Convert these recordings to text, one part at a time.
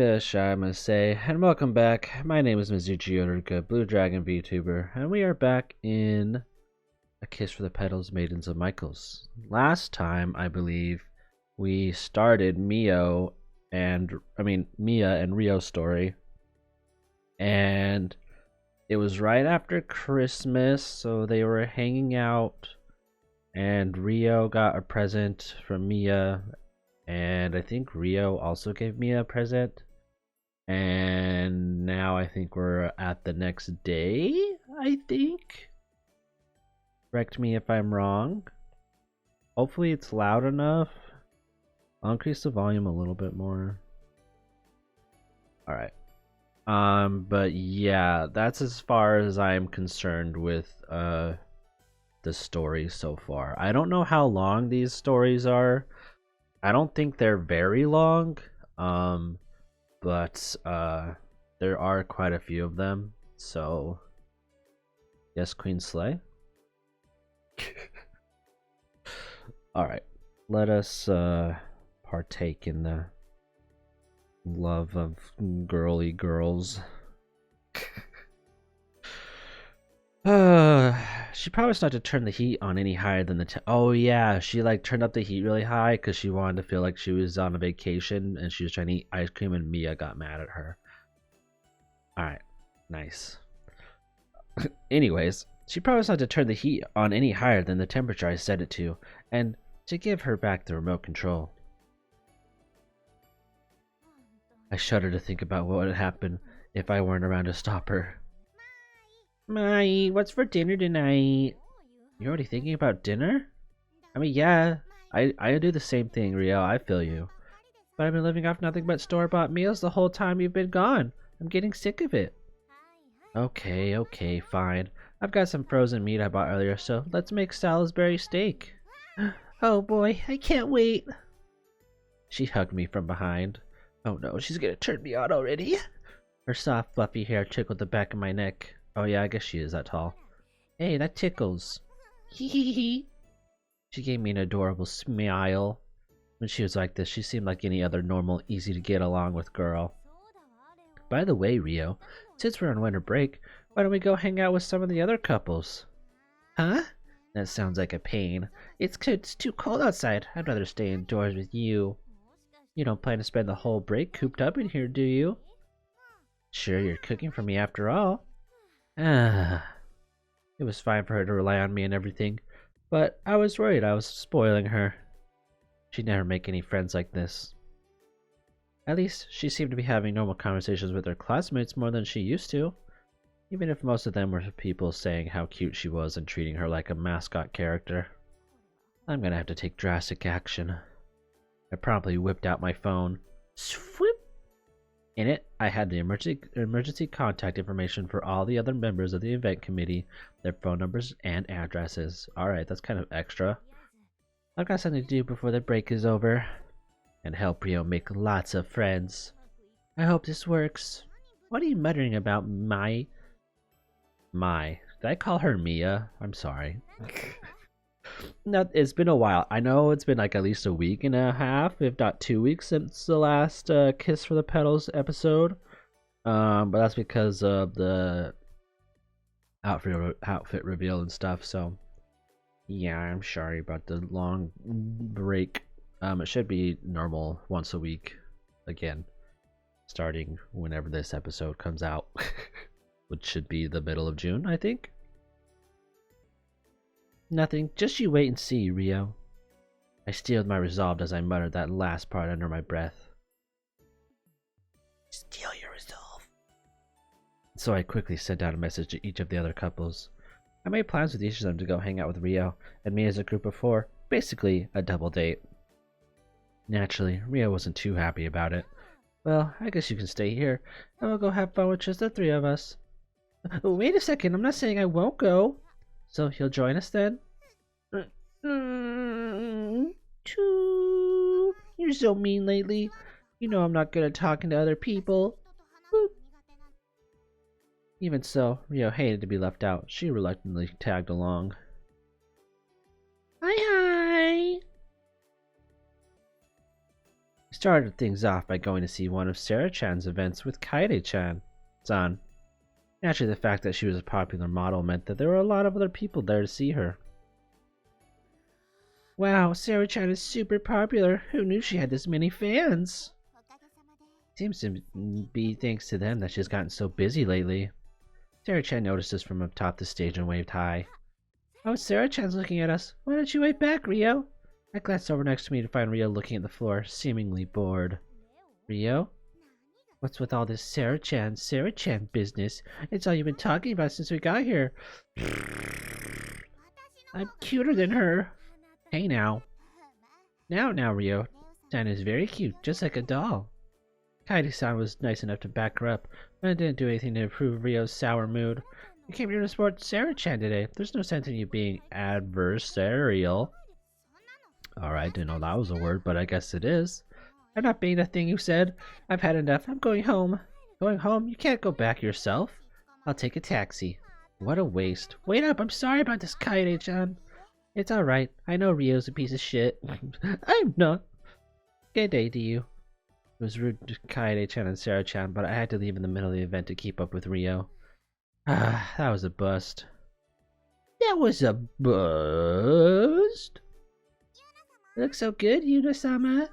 I must say, and welcome back. My name is Mizuchi Yoruka, Blue Dragon VTuber, and we are back in A Kiss for the Petals, Maidens of Micheal. Last time, I believe, we started Mia and Rio's story, and it was right after Christmas, so they were hanging out, and Rio got a present from Mia, and I think Rio also gave Mia a present. And now I think we're at the next day, I think. Correct me if I'm wrong. Hopefully it's loud enough. I'll increase the volume a little bit more. Alright. But yeah, that's as far as I'm concerned with the story so far. I don't know how long these stories are. I don't think they're very long. But there are quite a few of them, so yes, Queen Slay. Alright, let us partake in the love of girly girls. She promised not to turn the heat on any higher than the oh yeah, she like turned up the heat really high because she wanted to feel like she was on a vacation and she was trying to eat ice cream, and Mia got mad at her. Alright, nice. Anyways, she promised not to turn the heat on any higher than the temperature I set it to, and to give her back the remote control. I shudder to think about what would happen if I weren't around to stop her. Mai, what's for dinner tonight? You're already thinking about dinner? I mean, yeah, I do the same thing, Rio, I feel you. But I've been living off nothing but store-bought meals the whole time you've been gone. I'm getting sick of it. Okay, fine. I've got some frozen meat I bought earlier, so let's make Salisbury steak. Oh boy, I can't wait. She hugged me from behind. Oh no, she's gonna turn me on already. Her soft, fluffy hair tickled the back of my neck. Oh yeah, I guess she is that tall. Hey, that tickles. Hee hee hee. She gave me an adorable smile. When she was like this, she seemed like any other normal, easy to get along with girl. By the way, Rio, since we're on winter break, why don't we go hang out with some of the other couples? Huh? That sounds like a pain. It's too cold outside. I'd rather stay indoors with you. You don't plan to spend the whole break cooped up in here, do you? Sure, you're cooking for me after all. It was fine for her to rely on me and everything, but I was worried I was spoiling her. She'd never make any friends like this. At least, she seemed to be having normal conversations with her classmates more than she used to, even if most of them were people saying how cute she was and treating her like a mascot character. I'm gonna have to take drastic action. I promptly whipped out my phone. Swoop! In it, I had the emergency contact information for all the other members of the event committee, their phone numbers and addresses. Alright, that's kind of extra. I've got something to do before the break is over, and help Rio make lots of friends. I hope this works. What are you muttering about, Mai? Did I call her Mia? I'm sorry. No, it's been a while. I know it's been like at least a week and a half, if not 2 weeks, since the last Kiss for the Petals episode. But that's because of the outfit reveal and stuff. So yeah, I'm sorry about the long break. It should be normal once a week again, starting whenever this episode comes out, which should be the middle of June, I think. Nothing, just you wait and see, Rio. I steeled my resolve as I muttered that last part under my breath. Steel your resolve. So I quickly sent out a message to each of the other couples. I made plans with each of them to go hang out with Rio and me as a group of 4, basically a double date. Naturally, Rio wasn't too happy about it. Well, I guess you can stay here, and we'll go have fun with just the 3 of us. Wait a second, I'm not saying I won't go. So he'll join us then? You're so mean lately. You know I'm not good at talking to other people. Boop. Even so, Rio hated to be left out. She reluctantly tagged along. Hi. started things off by going to see one of Sarah-chan's events with Kaede-chan. Naturally, the fact that she was a popular model meant that there were a lot of other people there to see her. Wow, Sarah-chan is super popular. Who knew she had this many fans? Seems to be thanks to them that she's gotten so busy lately. Sarah-chan noticed us from up top the stage and waved hi. Oh, Sarah-chan's looking at us. Why don't you wave back, Rio? I glanced over next to me to find Rio looking at the floor, seemingly bored. Rio? What's with all this Sarah-chan business? It's all you've been talking about since we got here. I'm cuter than her. Hey now. Now, Rio. San is very cute, just like a doll. Kaede-san was nice enough to back her up, but it didn't do anything to improve Rio's sour mood. You came here to support Sarah-chan today. There's no sense in you being adversarial. Alright, didn't know that was a word, but I guess it is. I'm not being the thing you said. I've had enough. I'm going home. Going home? You can't go back yourself. I'll take a taxi. What a waste. Wait up, I'm sorry about this, Kaede-chan. It's alright. I know Rio's a piece of shit. I'm not. Good day to you. It was rude to Kaede-chan and Sarah-chan, but I had to leave in the middle of the event to keep up with Rio. Ah, that was a bust. That was a bust? It looks so good, Yuna-sama.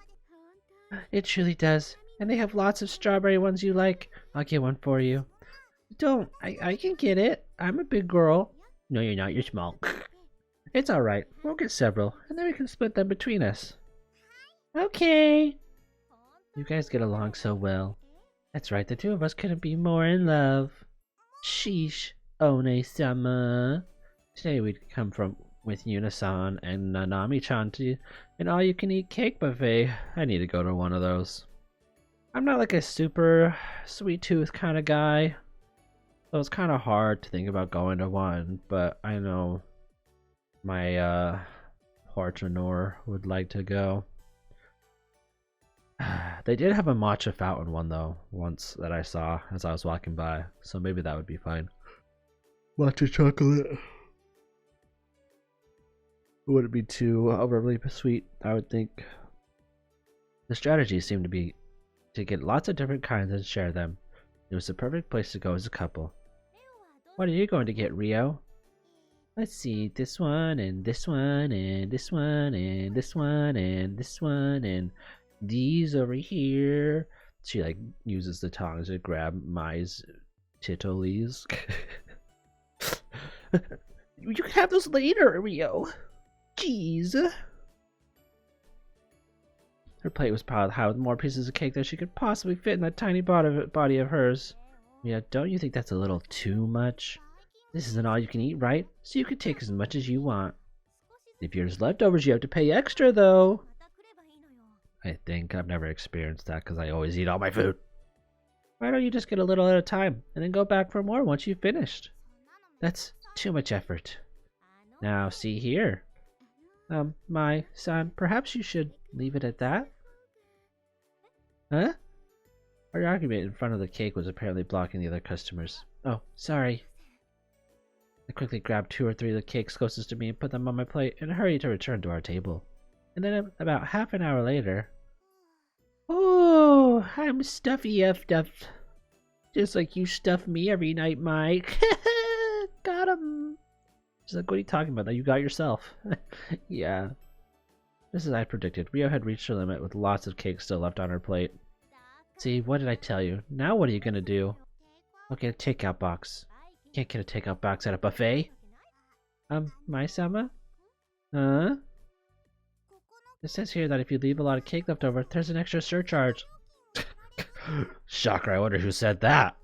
It truly does. And they have lots of strawberry ones you like. I'll get one for you. Don't. I can get it. I'm a big girl. No, you're not. You're small. It's alright. We'll get several, and then we can split them between us. Okay. You guys get along so well. That's right. The two of us couldn't be more in love. Sheesh. One-sama. Today we'd come from with Yuna-san and Nanami-chan to an all-you-can-eat cake buffet. I need to go to one of those. I'm not like a super sweet tooth kind of guy, so it's kind of hard to think about going to one, but I know my partner would like to go. They did have a matcha fountain one though, once that I saw as I was walking by, so maybe that would be fine. Matcha chocolate. Wouldn't be too overly sweet, I would think. The strategy seemed to be to get lots of different kinds and share them. It was the perfect place to go as a couple. What are you going to get, Rio? Let's see, this one, and this one, and this one, and this one, and this one, and these over here. She like uses the tongs to grab Mai's titties. You can have those later, Rio. Jeez. Her plate was piled high with more pieces of cake than she could possibly fit in that tiny body of hers. Yeah, don't you think that's a little too much? This isn't all you can eat, right? So you can take as much as you want. If there's leftovers, you have to pay extra, though. I think I've never experienced that because I always eat all my food. Why don't you just get a little at a time and then go back for more once you've finished? That's too much effort. Now, see here. My son, perhaps you should leave it at that? Huh? Our argument in front of the cake was apparently blocking the other customers. Oh, sorry. I quickly grabbed 2 or 3 of the cakes closest to me and put them on my plate and hurried to return to our table. And then about half an hour later... Oh, I'm stuffy effed up. Just like you stuff me every night, Mike. Got him. She's like, what are you talking about? That you got yourself. Yeah. Just as I predicted, Rio had reached her limit with lots of cake still left on her plate. See, what did I tell you? Now what are you gonna do? I'll get a takeout box. You can't get a takeout box at a buffet. Mai-sama? Huh? It says here that if you leave a lot of cake left over, there's an extra surcharge. Shocker, I wonder who said that.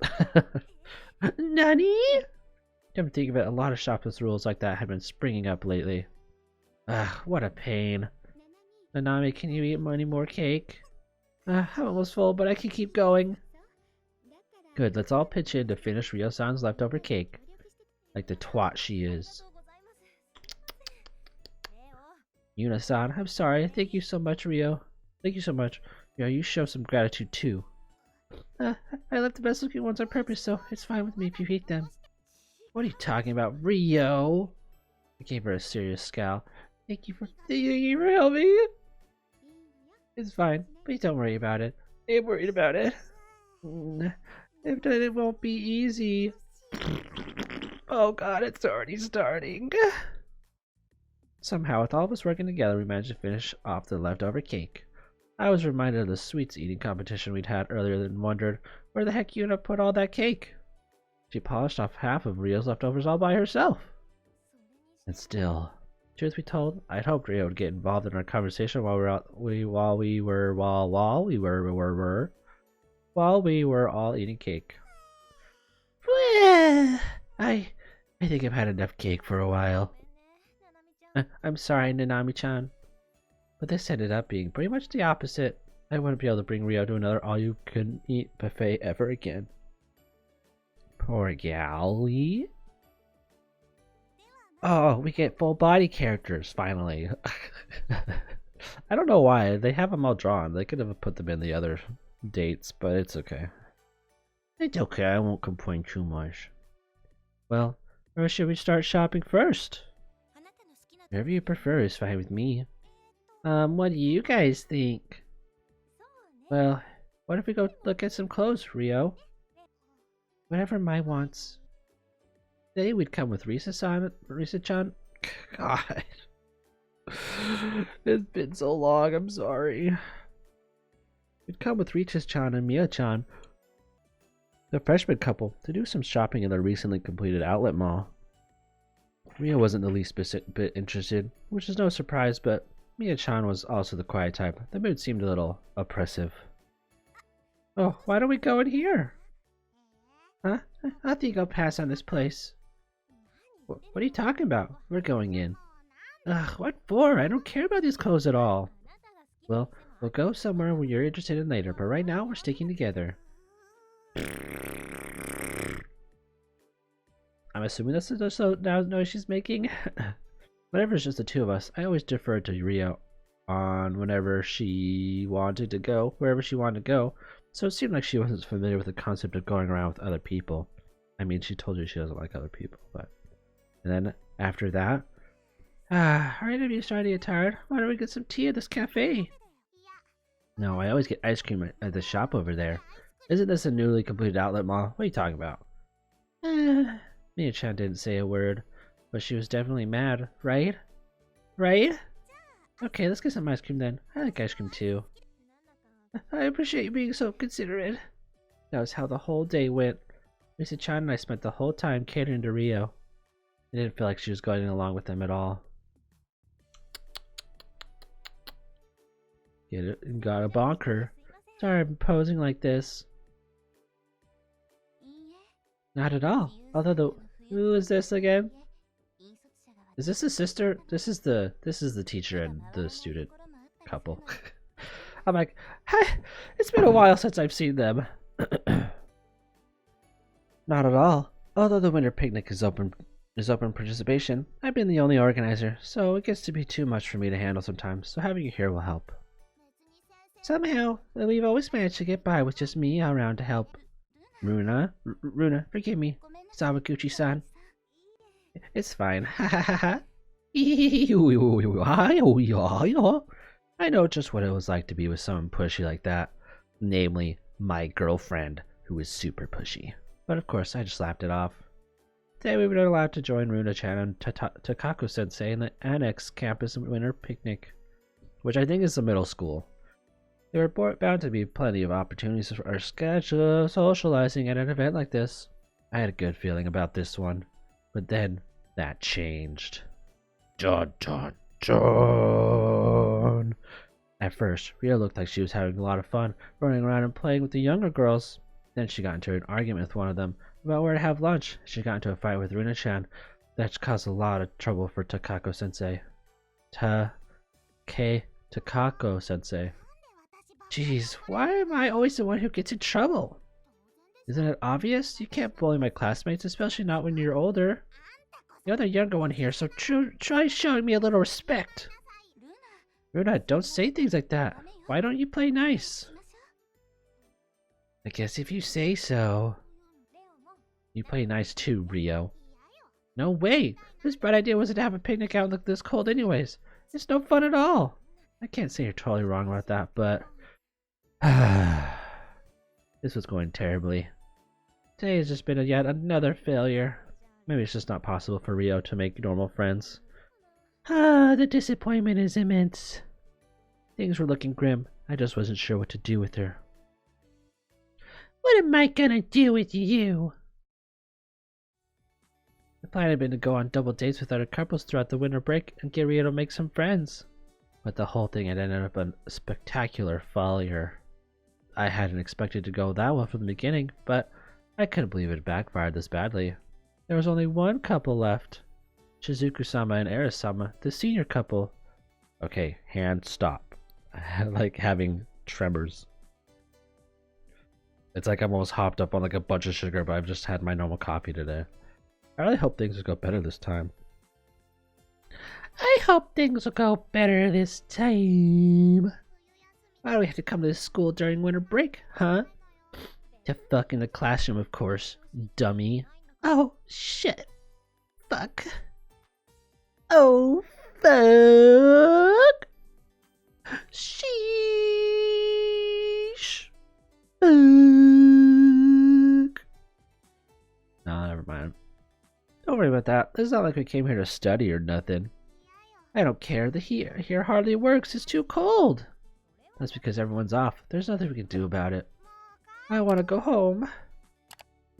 Nani? Come to think of it, a lot of shops with rules like that have been springing up lately. Ugh, what a pain. Nanami, can you eat any more cake? I'm almost full, but I can keep going. Good, let's all pitch in to finish Ryo-san's leftover cake. Like the twat she is. Yuna-san, I'm sorry. Thank you so much, Rio. Thank you so much. Rio, you show some gratitude too. I left the best looking ones on purpose, so it's fine with me if you eat them. What are you talking about, Rio? I gave her a serious scowl. Thank you for helping me. It's fine. Please don't worry about it. I'm worried about it. If it won't be easy. Oh god, it's already starting. Somehow, with all of us working together, we managed to finish off the leftover cake. I was reminded of the sweets eating competition we'd had earlier and wondered where the heck Yuna put all that cake. She polished off half of Rio's leftovers all by herself. And still, truth be told, I'd hoped Rio would get involved in our conversation while we were all eating cake. I think I've had enough cake for a while. I'm sorry, Nanami-chan, but this ended up being pretty much the opposite. I wouldn't be able to bring Rio to another all-you-can-eat buffet ever again. Poor galley. Oh, we get full-body characters, finally. I don't know why. They have them all drawn. They could have put them in the other dates, but it's okay. It's okay, I won't complain too much. Well, where should we start shopping first? Whatever you prefer is fine with me. What do you guys think? Well, what if we go look at some clothes, Rio? Whatever Mai wants. Today we'd come with Risa-chan. God. It's been so long, I'm sorry. We'd come with Risa-chan and Mia-chan, the freshman couple, to do some shopping in the recently completed outlet mall. Rio wasn't the least bit interested, which is no surprise, but Mia-chan was also the quiet type. The mood seemed a little oppressive. Oh, why don't we go in here? Huh? I think I'll pass on this place. What are you talking about? We're going in. Ugh, what for? I don't care about these clothes at all. Well, we'll go somewhere where you're interested in later, but right now we're sticking together. I'm assuming that's the noise she's making. Whenever it's just the two of us, I always defer to Rio on whenever she wanted to go, wherever she wanted to go. So it seemed like she wasn't familiar with the concept of going around with other people. I mean, she told you she doesn't like other people, but... And then, after that... our interview's starting to get tired. Why don't we get some tea at this cafe? No, I always get ice cream at the shop over there. Isn't this a newly completed outlet mall? What are you talking about? Mia-chan didn't say a word, but she was definitely mad, right? Right? Okay, let's get some ice cream then. I like ice cream too. I appreciate you being so considerate. That was how the whole day went. Risa-chan and I spent the whole time catering to Rio. I didn't feel like she was going along with them at all. Get it? Got a bonker. Sorry I'm posing like this. Not at all. Although who is this again? Is this the sister? This is the teacher and the student couple. I'm like, hey, it's been a while since I've seen them. Not at all. Although the winter picnic is open participation, I've been the only organizer, so it gets to be too much for me to handle sometimes, so having you here will help. Somehow, we've always managed to get by with just me around to help. Runa, forgive me, Sawaguchi-san. It's fine. Ha ha ha ha. I know just what it was like to be with someone pushy like that. Namely, my girlfriend, who is super pushy. But of course, I just laughed it off. Today we were allowed to join Runa-chan and Takaku-sensei in the Annex Campus Winter Picnic, which I think is the middle school. There were bound to be plenty of opportunities for our schedule socializing at an event like this. I had a good feeling about this one, but then that changed. Dun dun dun! At first, Rio looked like she was having a lot of fun running around and playing with the younger girls. Then she got into an argument with one of them about where to have lunch. She got into a fight with Runa-chan that caused a lot of trouble for Takako-sensei. Takako-sensei. Jeez, why am I always the one who gets in trouble? Isn't it obvious? You can't bully my classmates, especially not when you're older. You're the younger one here, so try showing me a little respect. Runa, don't say things like that. Why don't you play nice? I guess if you say so. You play nice too, Rio. No way! This bright idea wasn't to have a picnic out this cold anyways. It's no fun at all. I can't say you're totally wrong about that, but This was going terribly. Today has just been yet another failure. Maybe it's just not possible for Rio to make normal friends. The disappointment is immense. Things were looking grim. I just wasn't sure what to do with her. What am I gonna do with you? The plan had been to go on double dates with other couples throughout the winter break and get Rio to make some friends. But the whole thing had ended up a spectacular failure. I hadn't expected to go that well from the beginning, but I couldn't believe it backfired this badly. There was only one couple left. Shizuku-sama and Eris-sama, the senior couple. Okay, hand stop. Like having tremors. It's like I'm almost hopped up on like a bunch of sugar, but I've just had my normal coffee today. I really hope things will go better this time. I hope things will go better this time. Why do we have to come to this school during winter break, huh? To fuck in the classroom, of course, dummy. Oh, shit. Fuck. Oh, fuck. Sheesh. Fuck. No, never mind. Don't worry about that. It's not like we came here to study or nothing. I don't care. The heat here hardly works. It's too cold. That's because everyone's off. There's nothing we can do about it. I want to go home. At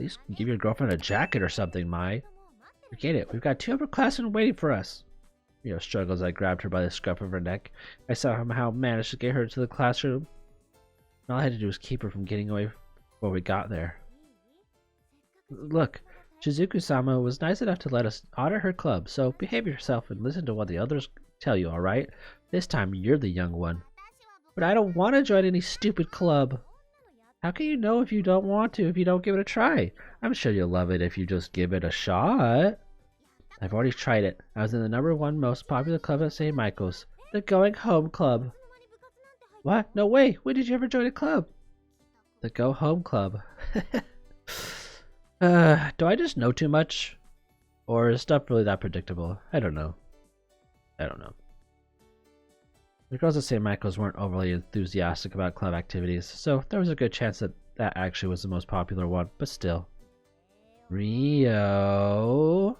least give your girlfriend a jacket or something, Mai. Forget it. We've got 2 upperclassmen waiting for us. Rio struggled as I grabbed her by the scruff of her neck. I somehow managed to get her to the classroom. All I had to do was keep her from getting away before we got there. Look, Shizuku-sama was nice enough to let us honor her club, so behave yourself and listen to what the others tell you, alright? This time you're the young one. But I don't want to join any stupid club. How can you know if you don't want to if you don't give it a try? I'm sure you'll love it if you just give it a shot. I've already tried it. I was in the #1 most popular club at St. Michael's, the Going Home Club. What? No way! When did you ever join a club? The Go Home Club. Do I just know too much? Or is stuff really that predictable? I don't know. The girls at St. Michael's weren't overly enthusiastic about club activities, so there was a good chance that that actually was the most popular one, but still. Rio...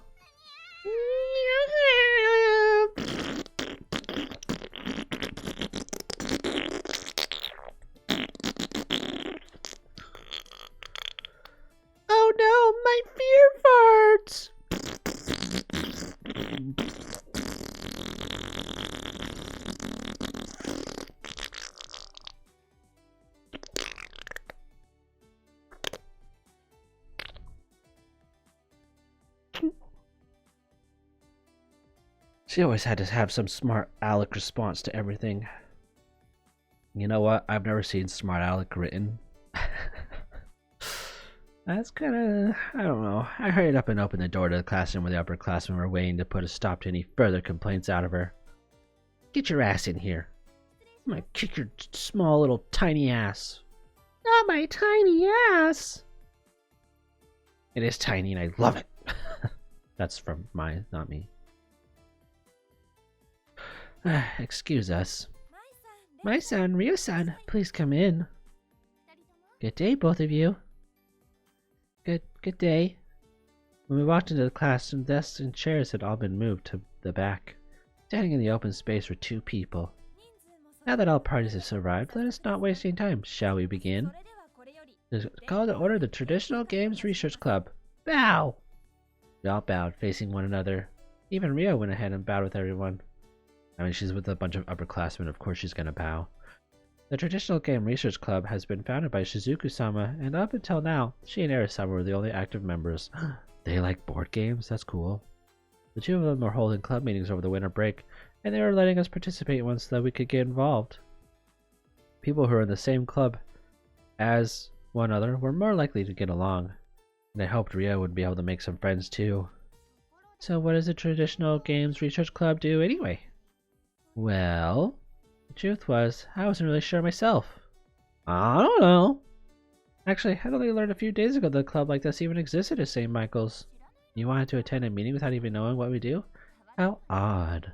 Oh no, my fear farts! She always had to have some smart aleck response to everything. You know what? I've never seen smart aleck written. That's kinda... I don't know. I hurried up and opened the door to the classroom where the upperclassmen were waiting to put a stop to any further complaints out of her. Get your ass in here. I'm gonna kick your small little tiny ass. Not my tiny ass! It is tiny and I love it. That's from mine, not me. Excuse us. My son, Ryo-san, please come in. Good day, both of you. Good day. When we walked into the class, some desks and chairs had all been moved to the back. Standing in the open space were 2 people. Now that all parties have arrived, let us not waste any time. Shall we begin? It's called to order the Traditional Games Research Club. Bow! We all bowed, facing one another. Even Rio went ahead and bowed with everyone. I mean, she's with a bunch of upperclassmen, of course she's gonna bow. The Traditional Game Research Club has been founded by Shizuku-sama, and up until now, she and Eris-sama were the only active members. They like board games? That's cool. The 2 of them were holding club meetings over the winter break, and they were letting us participate once so that we could get involved. People who were in the same club as one another were more likely to get along, and I hoped Rio would be able to make some friends too. So what does the Traditional Games Research Club do anyway? Well, the truth was, I wasn't really sure myself. I don't know. Actually, I only learned a few days ago that a club like this even existed at St. Michael's. You wanted to attend a meeting without even knowing what we do? How odd.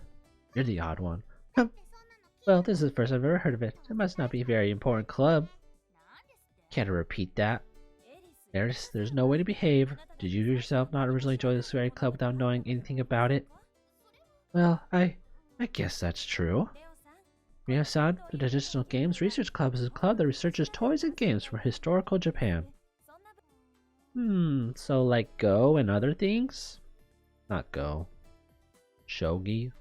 You're the odd one. Well, this is the first I've ever heard of it. It must not be a very important club. Can't repeat that. There's no way to behave. Did you yourself not originally join this very club without knowing anything about it? Well, I guess that's true. Ryo-san, the Traditional Games Research Club is a club that researches toys and games from historical Japan. So like Go and other things? Not Go. Shogi?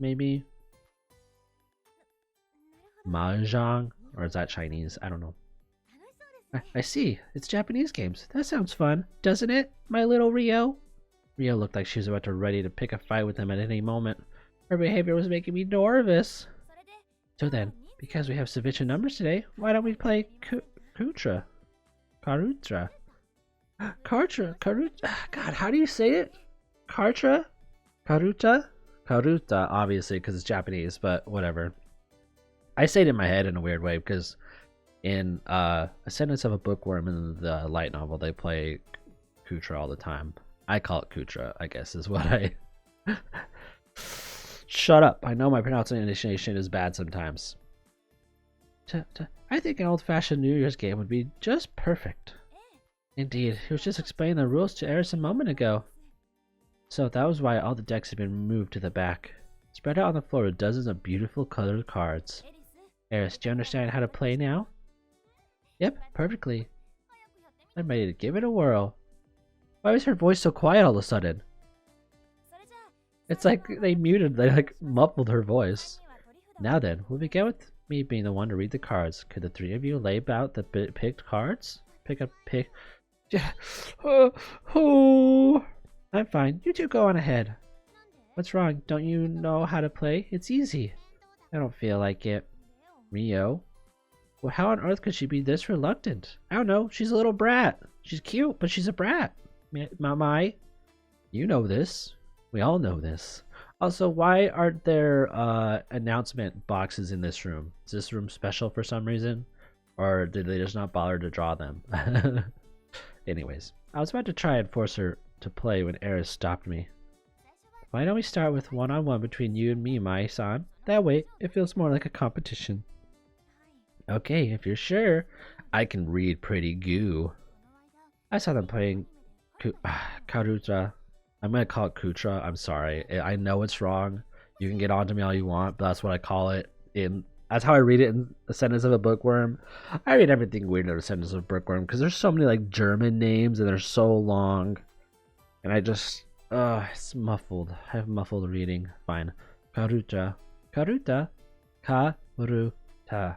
Maybe? Mahjong? Or is that Chinese? I don't know. I see. It's Japanese games. That sounds fun, doesn't it, my little Ryo? Ryo looked like she was about to ready to pick a fight with him at any moment. Her behavior was making me nervous. So then, because we have sufficient numbers today, why don't we play Karuta? Karuta. God, how do you say it? Karuta? Karuta, obviously, because it's Japanese, but whatever. I say it in my head in a weird way, because in Ascendance of a Bookworm in the light novel, they play Kutra all the time. I call it Kutra, I guess, is what I... Shut up. I know my pronunciation is bad sometimes. I think an old-fashioned New Year's game would be just perfect. Indeed, he was just explaining the rules to Eris a moment ago. So that was why all the decks had been moved to the back. Spread out on the floor were dozens of beautiful colored cards. Eris, do you understand how to play now? Yep, perfectly. I'm ready to give it a whirl. Why was her voice so quiet all of a sudden? It's like they muffled her voice. Now then, we'll begin with me being the one to read the cards. Could the three of you lay out the picked cards? Pick. Oh, I'm fine. You two go on ahead. What's wrong? Don't you know how to play? It's easy. I don't feel like it. Ryo? Well, how on earth could she be this reluctant? I don't know. She's a little brat. She's cute, but she's a brat. Mai, you know this. We all know this. Also, why aren't there announcement boxes in this room? Is this room special for some reason? Or did they just not bother to draw them? Anyways, I was about to try and force her to play when Eris stopped me. Why don't we start with one-on-one between you and me, Mai-san? That way, it feels more like a competition. Okay, if you're sure. I can read pretty goo. I saw them playing Karuta. I'm gonna call it Kutra. I'm sorry. I know it's wrong. You can get on to me all you want, but that's what I call it. That's how I read it in Ascendance of a Bookworm. I read everything weird in Ascendance of a Bookworm because there's so many like German names and they're so long. And I just, it's muffled. I have muffled reading. Fine. Karuta. Karuta. Karuta.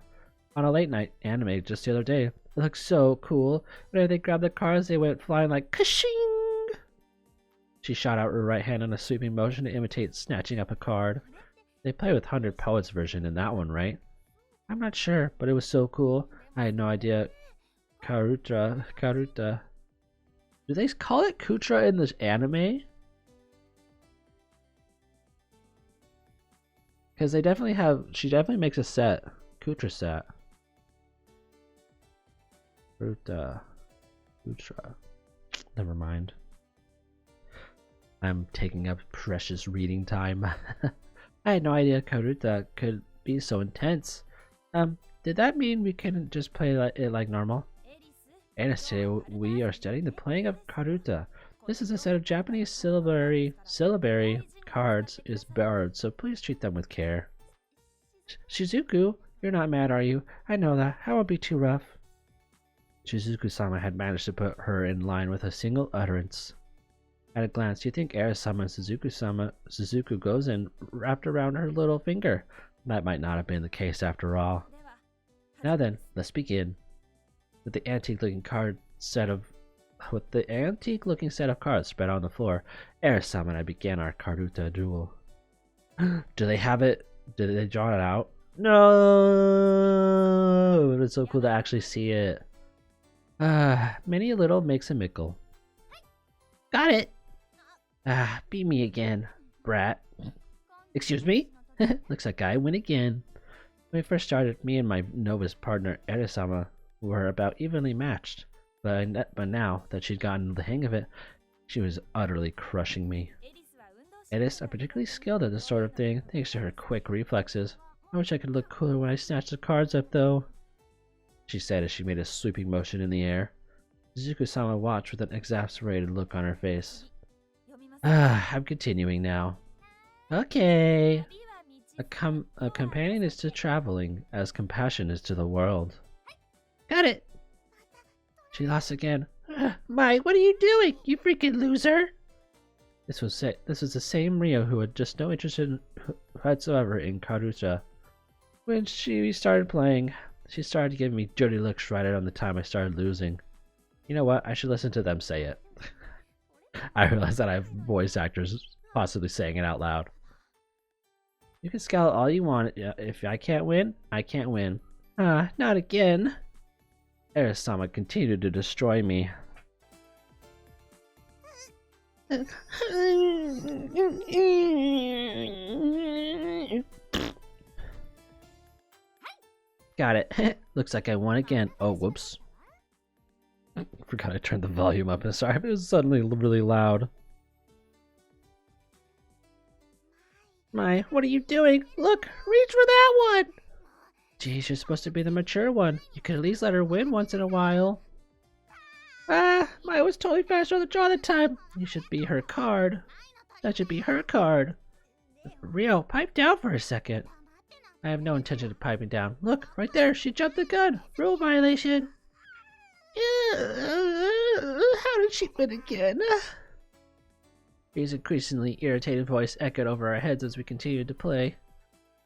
On a late night anime just the other day. It looked so cool. Whenever they grabbed the cards, they went flying like ka-shing! She shot out her right hand in a sweeping motion to imitate snatching up a card. They play with 100 Poets version in that one, right? I'm not sure, but it was so cool. I had no idea. Karuta. Do they call it Kutra in this anime? Because they definitely have, she definitely makes a set. Kutra set. Kutra. Never mind. I'm taking up precious reading time. I had no idea Karuta could be so intense. Did that mean we couldn't just play it like normal? Eris, today we are studying the playing of Karuta. This is a set of Japanese syllabary cards is borrowed, so please treat them with care. Shizuku, you're not mad, are you? I know that. I won't be too rough. Shizuku-sama had managed to put her in line with a single utterance. At a glance, you think Eris-sama and Suzuku goes in wrapped around her little finger. That might not have been the case after all. Now then, let's begin. With the antique-looking set of cards spread on the floor, Eris-sama and I began our Karuta duel. Do they have it? Did they draw it out? No! It was so cool to actually see it. Many a little makes a mickle. Got it! Beat me again, brat. Excuse me? Looks like I win again. When we first started, me and my novice partner, Eris-sama, were about evenly matched. But now that she'd gotten the hang of it, she was utterly crushing me. Eris are particularly skilled at this sort of thing, thanks to her quick reflexes. I wish I could look cooler when I snatch the cards up, though. she said as she made a sweeping motion in the air. Shizuku-sama watched with an exasperated look on her face. I'm continuing now. Okay. A companion is to traveling, as compassion is to the world. Got it! She lost again. Mai, what are you doing, you freaking loser? This was the same Rio who had just no interest whatsoever in Karuta. When she started playing, she started giving me dirty looks right around the time I started losing. You know what? I should listen to them say it. I realize that I have voice actors possibly saying it out loud. You can scowl all you want. If I can't win, I can't win. Not again. Erisama continued to destroy me. Got it. Looks like I won again. Oh, whoops. Forgot I turned the volume up. Sorry, but it was suddenly really loud. Mai, what are you doing? Look, reach for that one! Geez, you're supposed to be the mature one. You could at least let her win once in a while. Mai was totally faster on the draw that time. You should be her card. That should be her card. Rio, pipe down for a second. I have no intention of piping down. Look, right there, she jumped the gun. Rule violation. How did she win again? His increasingly irritated voice echoed over our heads as we continued to play.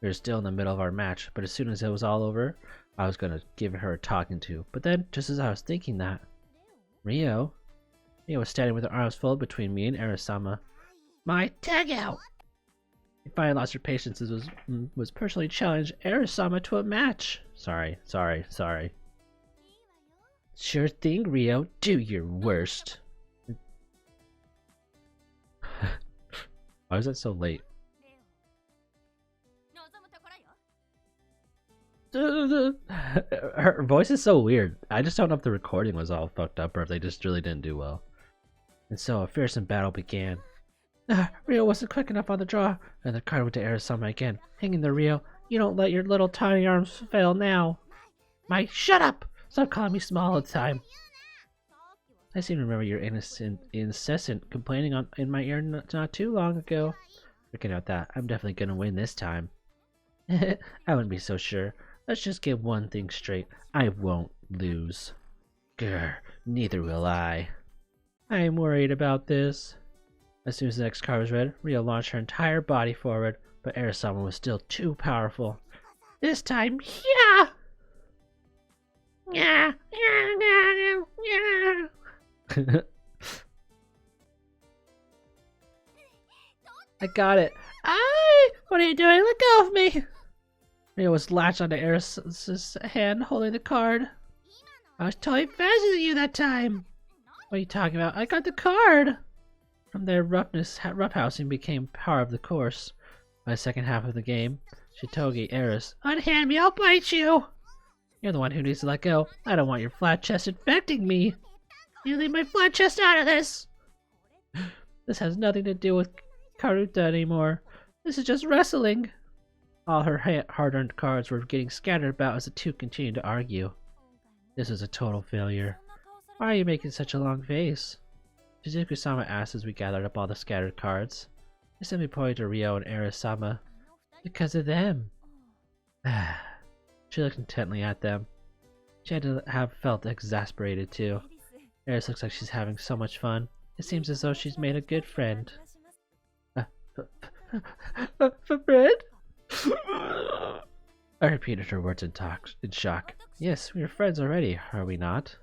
We were still in the middle of our match, but as soon as it was all over, I was going to give her a talking to. But then, just as I was thinking that, Rio was standing with her arms folded between me and Erisama. My tag out! He finally lost her patience and was personally challenged Erisama to a match. Sorry. Sure thing, Rio. Do your worst. Why is that so late? Her voice is so weird. I just don't know if the recording was all fucked up or if they just really didn't do well. And so a fearsome battle began. Rio wasn't quick enough on the draw, and the card went to Erisama again. Hang in there, Rio. You don't let your little tiny arms fail now. Shut up! Stop calling me small all the time. I seem to remember your incessant complaining in my ear not too long ago. Forget about that. I'm definitely gonna win this time. I wouldn't be so sure. Let's just get one thing straight. I won't lose. Grr, neither will I. I'm worried about this. As soon as the next card was read, Rio launched her entire body forward, but Erisama was still too powerful. This time, yeah! Yeah! I got it. What are you doing? Let go of me! Rio was latched onto Eris's hand, holding the card. I was totally faster than you that time. What are you talking about? I got the card! From there, roughhousing became part of the course. By the second half of the game, Shitogi Eris, unhand me, I'll bite you! You're the one who needs to let go. I don't want your flat chest infecting me. You leave my flat chest out of this! This has nothing to do with Karuta anymore. This is just wrestling. All her hard-earned cards were getting scattered about as the two continued to argue. This was a total failure. Why are you making such a long face? Shizuku-sama asked as we gathered up all the scattered cards. I simply pointed to Rio and Erisama. Because of them. She looked intently at them. She had to have felt exasperated too. Eris looks like she's having so much fun. It seems as though she's made a good friend. Friend? I repeated her words in shock. Yes, we are friends already, are we not?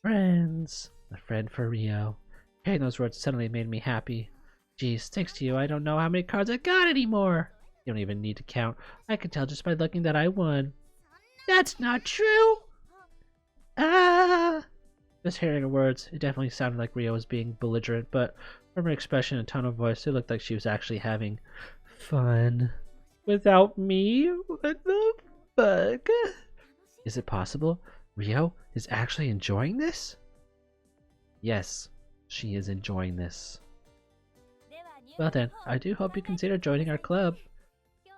Friends. A friend for Rio. Hearing those words suddenly made me happy. Geez, thanks to you, I don't know how many cards I got anymore. You don't even need to count. I can tell just by looking that I won. That's not true! Just hearing her words, it definitely sounded like Rio was being belligerent, but from her expression and tone of voice, it looked like she was actually having fun. Without me? What the fuck? Is it possible? Rio is actually enjoying this? Yes, she is enjoying this. Well then, I do hope you consider joining our club.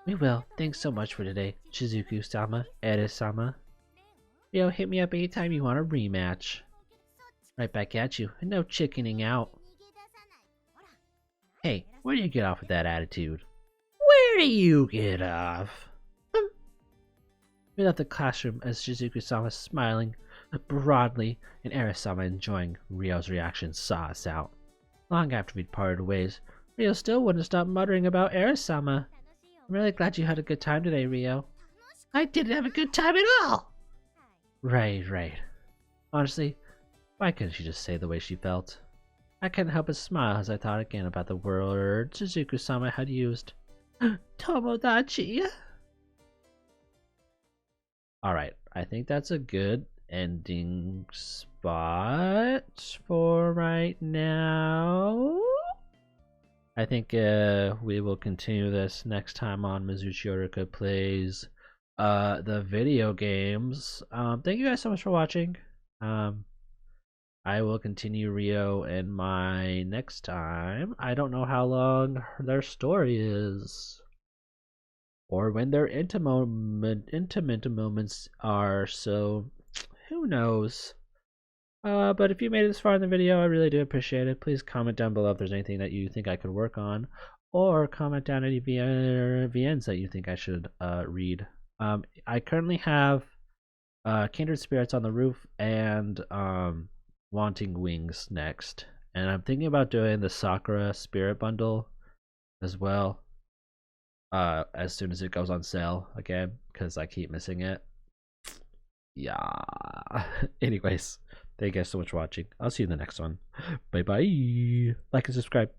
We will. Thanks so much for today, Shizuku-sama, Eris-sama. Rio, hit me up anytime you want a rematch. Right back at you, and no chickening out. Hey, where do you get off with that attitude? Where do you get off? We left the classroom as Shizuku-sama smiling broadly and Arisama enjoying Ryo's reaction saw us out. Long after we'd parted ways, Rio still wouldn't stop muttering about Arisama. I'm really glad you had a good time today, Rio. I didn't have a good time at all! Right. Honestly, why couldn't she just say the way she felt? I couldn't help but smile as I thought again about the word Shizuku-sama had used. Tomodachi? Alright, I think that's a good ending spot for right now. I think we will continue this next time on Mizuchi Orika Plays the video games. Thank you guys so much for watching. I will continue Rio in my next time. I don't know how long their story is, or when their intimate moments are, so who knows. But if you made it this far in the video, I really do appreciate it. Please comment down below if there's anything that you think I could work on, or comment down any VNs that you think I should read. I currently have Kindred Spirits on the Roof and Wanting Wings next, and I'm thinking about doing the Sakura Spirit Bundle as well as soon as it goes on sale again, because I keep missing it. Yeah. Anyways, thank you guys so much for watching. I'll see you in the next one. Bye bye. Like and subscribe.